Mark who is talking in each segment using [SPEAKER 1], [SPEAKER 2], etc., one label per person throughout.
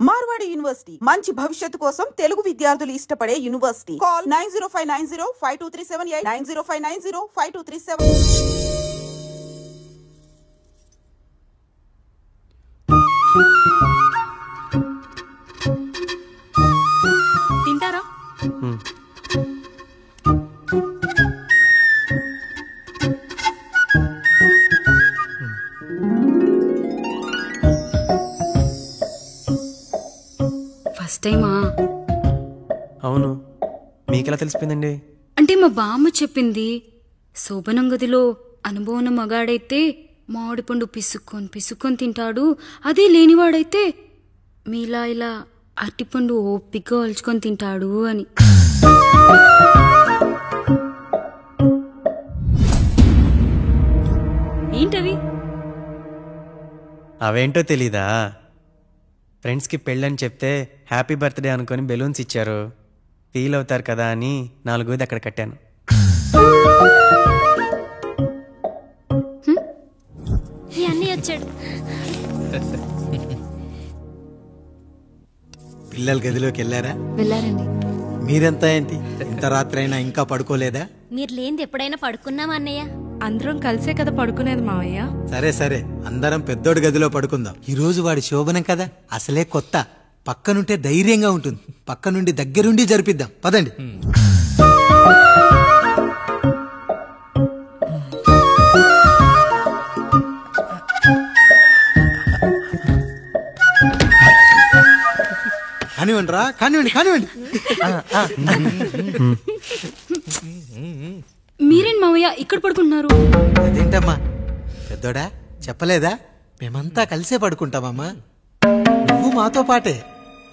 [SPEAKER 1] Marwadi university మంచి భవిష్యత్తు కోసం తెలుగు విద్యార్థులు ఇష్టపడే యూనివర్సిటీ. కాల్ 9059052378 9059052378.
[SPEAKER 2] తింటారా? ఫస్ట్ టైమా?
[SPEAKER 3] అవును. మీకెలా తెలిసిపోయిందండి?
[SPEAKER 2] అంటే మా బామ్మ చెప్పింది. శోభనం గదిలో అనుభవం మగాడైతే మామిడిపండు పిసుక్కొని తింటాడు, అదే లేనివాడైతే మీలా ఇలా అరటిపండు ఓపిగ్గా ఒలుచుకొని తింటాడు అని. ఏంటవి?
[SPEAKER 3] అవేంటో తెలీదా? ఫ్రెండ్స్కి పెళ్ళని చెప్తే హ్యాపీ బర్త్డే అనుకొని బెలూన్స్ ఇచ్చారు. ఫీల్ అవుతారు కదా అని 4 అక్కడ కట్టాను.
[SPEAKER 2] వచ్చాడు.
[SPEAKER 4] పిల్లల గదిలోకి వెళ్ళారా?
[SPEAKER 2] వెళ్ళారండి.
[SPEAKER 4] మీరెంత ఏంటి ఇంత రాత్రి అయినా ఇంకా పడుకోలేదా?
[SPEAKER 5] మీరు లేనిది ఎప్పుడైనా పడుకున్నామా అన్నయ్య?
[SPEAKER 6] అందరం కలిసే కదా పడుకునేది మావయ్య.
[SPEAKER 4] సరే సరే, అందరం పెద్దోడి గదిలో పడుకుందాం. ఈ రోజు వాడి శోభనం కదా, అసలే కొత్త. పక్కనుంటే ధైర్యంగా ఉంటుంది. పక్క నుండి దగ్గరుండి జరిపిద్దాం. పదండి. కానివ్వండి రా, కానివ్వండి కానివ్వండి.
[SPEAKER 2] మీరేం మావయ్య ఇక్కడ పడుకుంటున్నారు?
[SPEAKER 4] అదేంటమ్మా పెద్దోడా, చెప్పలేదా? మేమంతా కలిసే పడుకుంటామమ్మా. నువ్వు మాతో పాటే.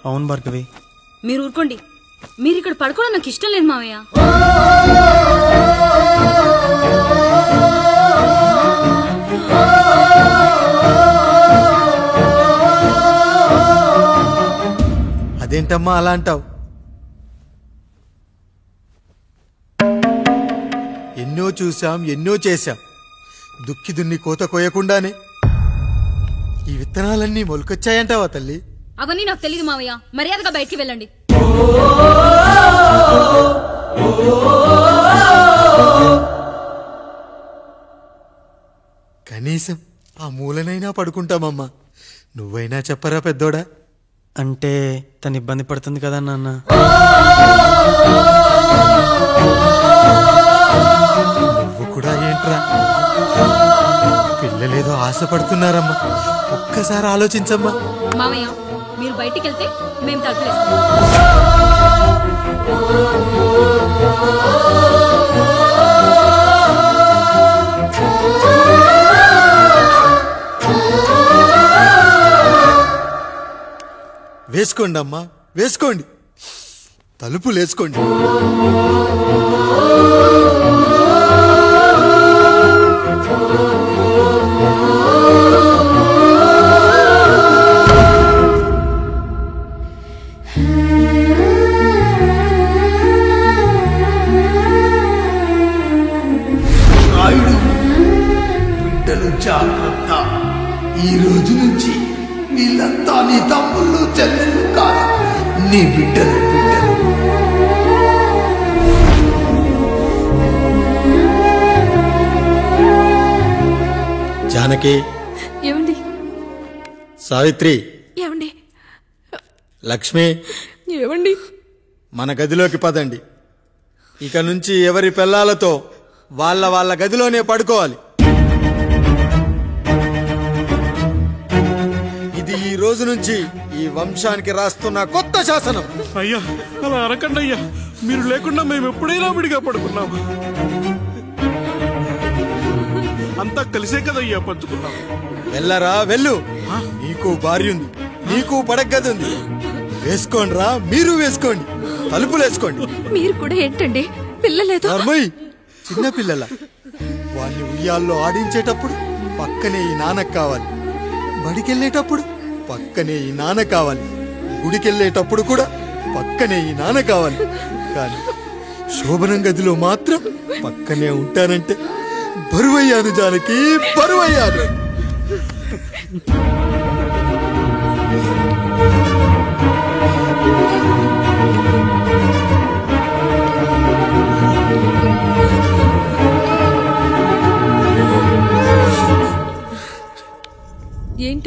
[SPEAKER 3] అవును భార్గవి.
[SPEAKER 2] మీరు ఊరుకోండి. మీరు ఇక్కడ పడుకోవడం నాకు ఇష్టం లేదు మావయ్య.
[SPEAKER 4] అదేంటమ్మా అలా అంటావు? ఎన్నో చూసాం, ఎన్నో చేశాం. దుక్కి దున్ని కోత కోయకుండానే ఈ విత్తనాలన్నీ మొలకొచ్చాయంటావా తల్లి?
[SPEAKER 2] అవన్నీ నాకు తెలియదు మావయ్య. మర్యాదగా బయటికి వెళ్ళండి.
[SPEAKER 4] కనీసం ఆ మూలనైనా పడుకుంటామమ్మా. నువ్వైనా చెప్పరా పెద్దోడా?
[SPEAKER 3] అంటే తను ఇబ్బంది పడుతుంది కదా నాన్న.
[SPEAKER 4] నువ్వు కూడా ఏంట్రా? పిల్లలేదో ఆశపడుతున్నారమ్మా. ఒక్కసారి ఆలోచించమ్మా.
[SPEAKER 2] మావయ్య మీరు బయటికి వెళ్తే మేము తలుపులేస్తాం.
[SPEAKER 4] వేసుకోండి అమ్మా, వేసుకోండి. తలుపులు వేసుకోండి.
[SPEAKER 7] బిడ్డలు జాగ్రత్త. ఈ రోజు నుంచి వీళ్ళంతా నీ తమ్ముళ్ళు చెల్లెళ్ళు కాదు, నీ బిడ్డలు.
[SPEAKER 4] జానకి,
[SPEAKER 6] ఏమండి?
[SPEAKER 4] సావిత్రి,
[SPEAKER 6] ఏమండి?
[SPEAKER 4] లక్ష్మి,
[SPEAKER 6] ఏమండి?
[SPEAKER 4] మన గదిలోకి పదండి. ఇక నుంచి ఎవరి పిల్లలతో వాళ్ళ గదిలోనే పడుకోవాలి. ఇది ఈ రోజు నుంచి ఈ వంశానికి రాస్తున్న కొత్త శాసనం.
[SPEAKER 8] అయ్యా అలా అరకండి అయ్యా. మీరు లేకుండా మేము ఎప్పుడైనా విడిగా పడుకున్నాం. అంతా కలిసే కదయ్యా పంచుకున్నాం.
[SPEAKER 4] వెళ్ళరా వెళ్ళు. నీకు భార్య ఉంది, నీకు పడగది ఉంది. వేసుకోండి రా, మీరు వేసుకోండి. తలుపులు వేసుకోండి.
[SPEAKER 6] మీరు కూడా ఏంటండి పిల్లలేదు?
[SPEAKER 4] చిన్న పిల్లల వాళ్ళని ఉయ్యాల్లో ఆడించేటప్పుడు పక్కనే ఈ నాన్న కావాలి. బడికెళ్ళేటప్పుడు పక్కనే ఈ నాన్న కావాలి. గుడికెళ్ళేటప్పుడు కూడా పక్కనే ఈ నాన్న కావాలి. కానీ శోభనం గదిలో మాత్రం పక్కనే ఉంటానంటే బరువయ్యాను జానకి, బరువయ్యాను.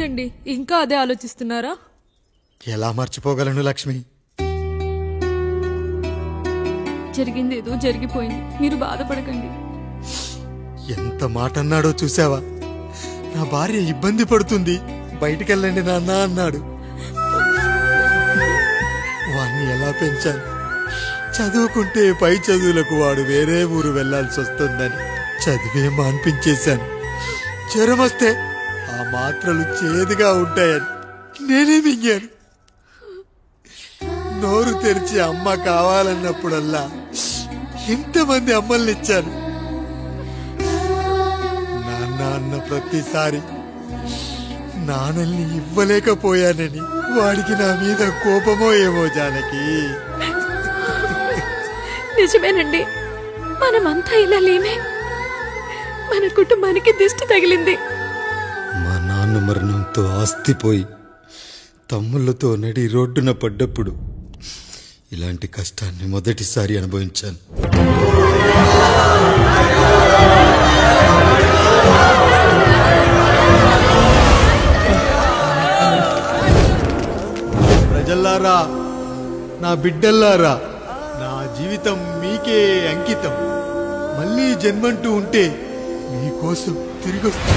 [SPEAKER 6] ఏంటండి ఇంకా అదే ఆలోచిస్తున్నారా?
[SPEAKER 4] ఎలా మర్చిపోగలను లక్ష్మి?
[SPEAKER 6] జరిగింది ఏదో జరిగిపోయింది, మీరు బాధపడకండి.
[SPEAKER 4] ఎంత మాట అన్నాడో చూసావా? నా భార్య ఇబ్బంది పడుతుంది, బయటికెళ్ళండి నాన్న అన్నాడు. వాణ్ణి ఎలా పెంచాను? చదువుకుంటే పై చదువులకు వాడు వేరే ఊరు వెళ్లాల్సి వస్తుందని చదివే మాన్పించేశాను. జ్వరం వస్తే ఆ మాత్రలు చేదుగా ఉంటాయని నేనే మింగాను. నోరు తెరిచి అమ్మ కావాలన్నప్పుడల్లా ఎంతమంది అమ్మల్ని ఇచ్చాను. నాన్న అన్న ప్రతిసారి నాన్నల్ని ఇవ్వలేకపోయానని వాడికి నా మీద కోపమో ఏమో జానకి.
[SPEAKER 6] నిజమేనండి, మనమంతా ఇలా లేమే. మన కుటుంబానికి దిష్టి తగిలింది.
[SPEAKER 4] మా నాన్న మరణంతో ఆస్తిపోయి తమ్ముళ్ళతో నడి రోడ్డున పడ్డప్పుడు ఇలాంటి కష్టాన్ని మొదటిసారి అనుభవించాను. ప్రజల్లారా, నా బిడ్డల్లారా, నా జీవితం మీకే అంకితం. మళ్ళీ జన్మంటూ ఉంటే మీకోసం తిరిగి వస్తాను.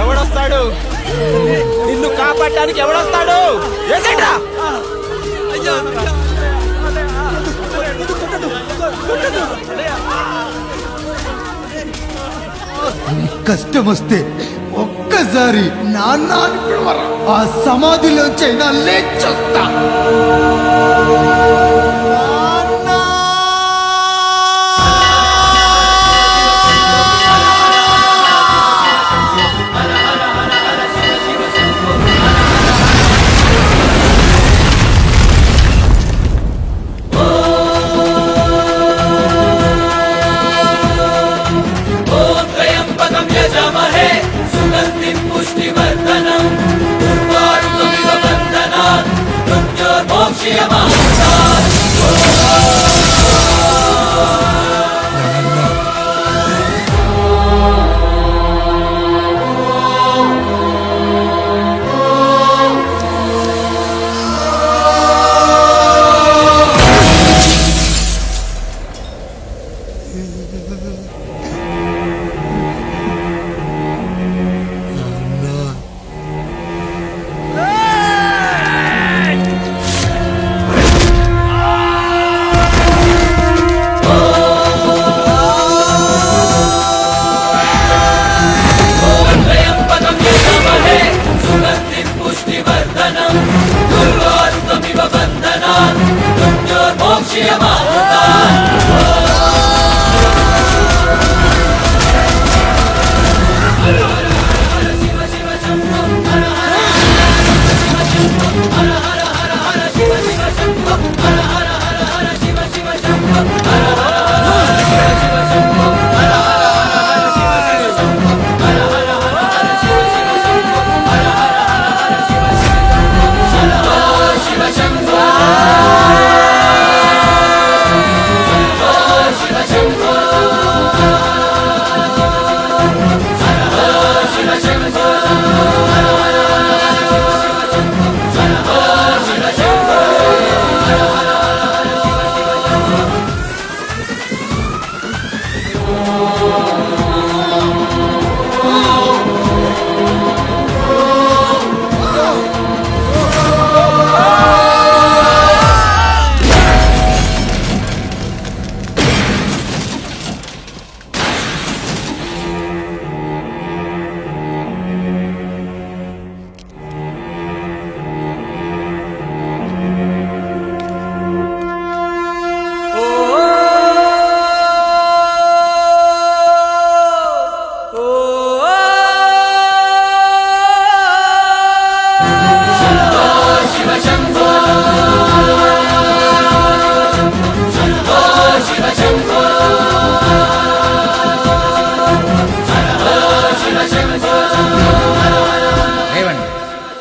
[SPEAKER 9] ఎవడొస్తాడు? నిన్ను కాపాడటానికి ఎవడొస్తాడు?
[SPEAKER 7] కష్టం వస్తే ఒక్కసారి నాన్న అని పిలవరా, ఆ సమాధిలో చైనా లేచొస్తా.
[SPEAKER 9] यजामहे सुगन्धिं पुष्टिं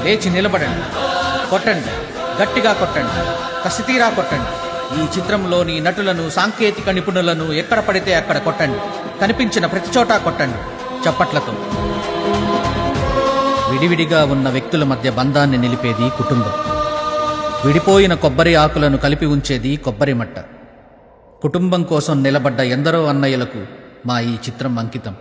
[SPEAKER 10] లేచి నిలబడండి, కొట్టండి, గట్టిగా కొట్టండి, కసితీరా కొట్టండి. ఈ చిత్రంలోని నటులను, సాంకేతిక నిపుణులను ఎక్కడ పడితే అక్కడ కొట్టండి. కనిపించిన ప్రతి చోట కొట్టండి చప్పట్లతో. విడివిడిగా ఉన్న వ్యక్తుల మధ్య బంధాన్ని నిలిపేది కుటుంబం. విడిపోయిన కొబ్బరి ఆకులను కలిపి ఉంచేది కొబ్బరి మట్ట. కుటుంబం కోసం నిలబడ్డ ఎందరో అన్నయ్యలకు మా ఈ చిత్రం అంకితం.